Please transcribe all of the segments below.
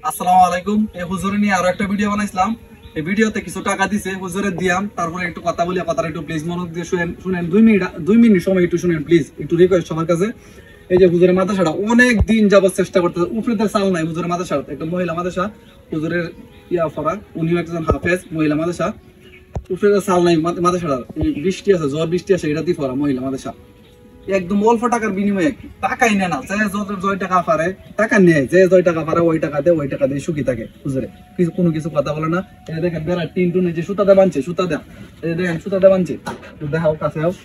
আসসালামু আলাইকুম। এই হুজুরে নিয়ে আরো একটা ভিডিও বানাইছিলাম। এই ভিডিওতে কিছু টাকা দিছে হুজুরে দিয়াম, তারপরে একটু কথা বলি। কথাটা একটু প্লিজ মনোযোগ দিয়ে শুনেন। 2 মিনিট সময় একটু শুনেন প্লিজ, একটু রিকোয়েস্ট সবার কাছে। এই যে হুজুরের মাদ্রাসাটা অনেক দিন যাবত চেষ্টা করতেছে, উপরেতে চাল নাই হুজুরের মাদ্রাসা, একটা মহিলা মাদ্রাসা হুজুরের ফরা, উনিও একজন হাফেজ মহিলা মাদ্রাসা। উপরে চাল নাই মাদ্রাসাটা, বৃষ্টি আছে, ঝড় বৃষ্টি আছে, এটা দিয়ে ফরা মহিলা মাদ্রাসা। একদম অল্প টাকার বিনিময়ে টাকাই নেয় না, যে জয় টাকা পারে টাকা নেয়, যে জয় টাকা পারে ওই টাকা দেয়, ওই টাকা দিয়ে সুখী থাকে হুজুরে। কোনো কিছু কথা বলে না। এই দেখেন বেড়া টিন টুন, এই যে সুতা দিয়ে বানছে, সুতা দেয়া, এই দেখেন সুতা দিয়ে বানছে, দেখাও কাছে হোক।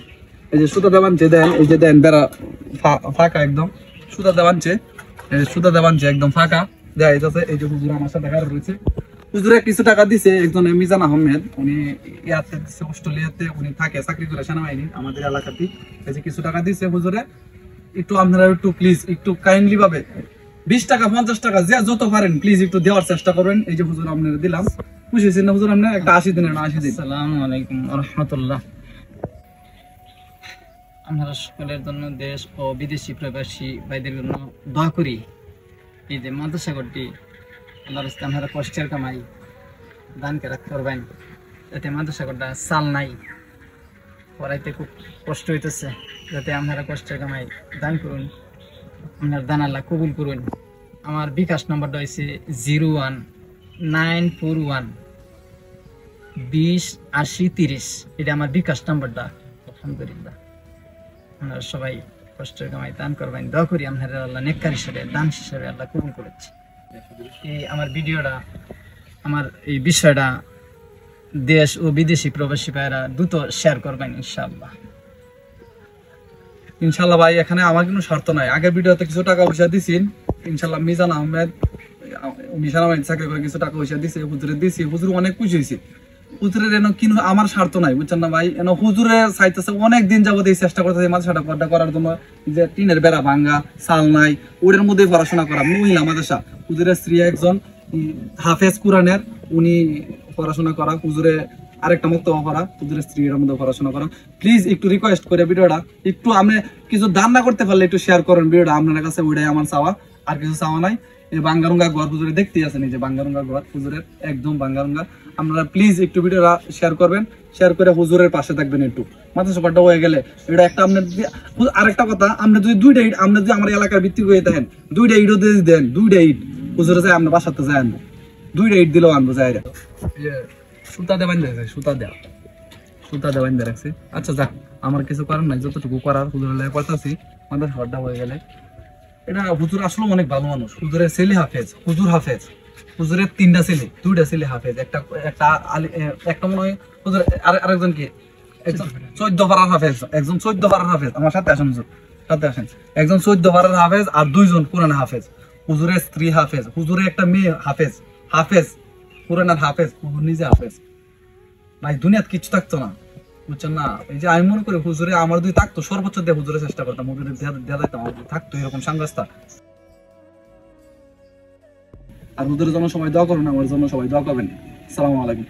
এই যে সুতা দিয়ে বানছে দেন, এই যে দেন বেড়া ফাঁকা একদম, সুতা দিয়ে বানছে, সুতা দিয়ে বানছে একদম ফাঁকা দেয় যাচ্ছে। এই যে হুজুর আমার সাথে দেখা রয়েছে, হুজুরে কিছু টাকা দিছে একজন মিজান আহমেদ, উনি ইয়াতে দিচ্ছে, অস্ট্রেলিয়াতে উনি থাকে, চাকরি করে সেনাবাহিনী আমাদের এলাকাতে। এই যে কিছু টাকা দিছে হুজুরে, একটু আপনারা একটু প্লিজ একটু কাইন্ডলি ভাবে 20 টাকা 50 টাকা যে যত পারেন প্লিজ একটু দেওয়ার চেষ্টা করবেন। এই যে হুজুর আপনারা দিলাম, খুশি হয়েছেন না হুজুর? আপনার একটা 80 দিনের না 80 দিন। আসসালামু আলাইকুম ওয়া রাহমাতুল্লাহ। আমরা সকলের জন্য, দেশ ও বিদেশি প্রবাসী ভাইদের জন্য দোয়া করি। এই যে মাদ্রাসা করতে আল্লাহর রাস্তায় আমরা কষ্টের কামাই দান কেরাত করবেন, যাতে মাদ্রাসা করতে চাল নাই, পড়াইতে খুব কষ্ট হইতেছে, যাতে আপনারা কষ্টের কামাই দান করুন, আপনার দান আল্লাহ কবুল করুন। আমার বিকাশ নম্বরটা হয়েছে 01941208030। এটা আমার বিকাশ নাম্বারটা। আলহামদুলিল্লাহ, আপনারা সবাই কষ্টের কামাই দান করবেন, দোয়া করি আপনারা আল্লাহ নেককার হিসেবে, দান হিসেবে আল্লাহ কবুল করেছে। এই আমার ভিডিওটা, আমার এই বিষয়টা দেশ ও বিদেশি প্রবাসী ভাইরা দ্রুত শেয়ার করবেন ইনশাআল্লাহ। ইনশাল্লাহ ভাই, এখানে আমার কোনো স্বার্থ নাই। আগের ভিডিওতে কিছু টাকা পয়সা দিছেন ইনশাল্লাহ, মিজান আহমেদ সেনাবাহিনী চাকরি করে কিছু টাকা পয়সা দিছে, হুজুরে দিছি, হুজুর অনেক খুশি হয়েছে। হুজুরের এনে কিন্তু আমার স্বার্থ নাই, বুঝছেন না ভাই। এনে হুজুরে চাইতেছে অনেক দিন যাবত এই চেষ্টা করতেছে মাদ্রাসাটা পর্দা করার জন্য, যে টিনের বেড়া ভাঙ্গা, চাল নাই, ওদের মধ্যে পড়াশোনা করা মহিলা মাদ্রাসা। হুজুরের স্ত্রী একজন হাফেজ কুরআনের, উনি পড়াশোনা করা, হুজুরে আরেকটা মক্তব্য করা, হুজুরের স্ত্রীর মধ্যে পড়াশোনা করা। প্লিজ একটু রিকোয়েস্ট করে ভিডিওটা একটু আপনি কিছু দান না করতে পারলে একটু শেয়ার করেন ভিডিওটা আপনার কাছে, ওইটাই আমার চাওয়া, আর কিছু চাওয়া নাই। এই বাঙ্গারুঙ্গা ঘর হুজুরে দেখতেই আছেন, এই যে বাঙ্গারুঙ্গা ঘর হুজুরের, একদম বাঙ্গারুঙ্গা। আপনারা প্লিজ একটু ভিডিওটা শেয়ার করবেন, শেয়ার করে হুজুরের পাশে থাকবেন। একটু মাদ্রাসা পাঠটা হয়ে গেলে এটা একটা আপনার, আরেকটা কথা, আপনি যদি 2টা ইট, আপনি যদি আমার এলাকার ভিত্তিক হয়ে থাকেন 2টা ইটও দিয়ে দেন, 2টা ইট হুজুরে যায় আপনার বাসাতে যায় আনবো, 2টা ইট দিলেও আনবো যায়। সুতা দেওয়া রাখছে, সুতা দেওয়া রাখছে। আচ্ছা যাক, আমার কিছু করার নাই, যতটুকু করার হুজুরের লাগে করতেছি। আমাদের ঘরটা হয়ে গেলে, এটা হুজুর আসলে অনেক ভালো মানুষ। হুজুরের ছেলে হাফেজ, হুজুর হাফেজ, হুজুরের 3টা ছেলে, 2টা ছেলে হাফেজ, একটা মনে হয় হুজুর, আরেকজন কি 14 পারার হাফেজ, একজন 14 পারার হাফেজ। আমার সাথে আসেন হুজুর, সাথে আসেন। একজন 14 পারার হাফেজ আর 2জন কোরআন হাফেজ। হুজুরের স্ত্রী হাফেজ, হুজুরের একটা মেয়ে হাফেজ, কোরআনের হাফেজ, হুজুর নিজে হাফেজ। ভাই দুনিয়াত কিছু থাকতো না, বুঝছেন না। এই যে আমি মনে করি হুজুরে আমার দুই থাকতো, সর্বোচ্চ দিয়ে হুজুরের চেষ্টা করতাম, হুজুরের দেওয়া দিতাম, থাকতো এরকম সাংবাস্তা। আর হুজুরের জন্য সবাই দোয়া করবেন, আমার জন্য সবাই দোয়া করবেন। আসসালামু আলাইকুম।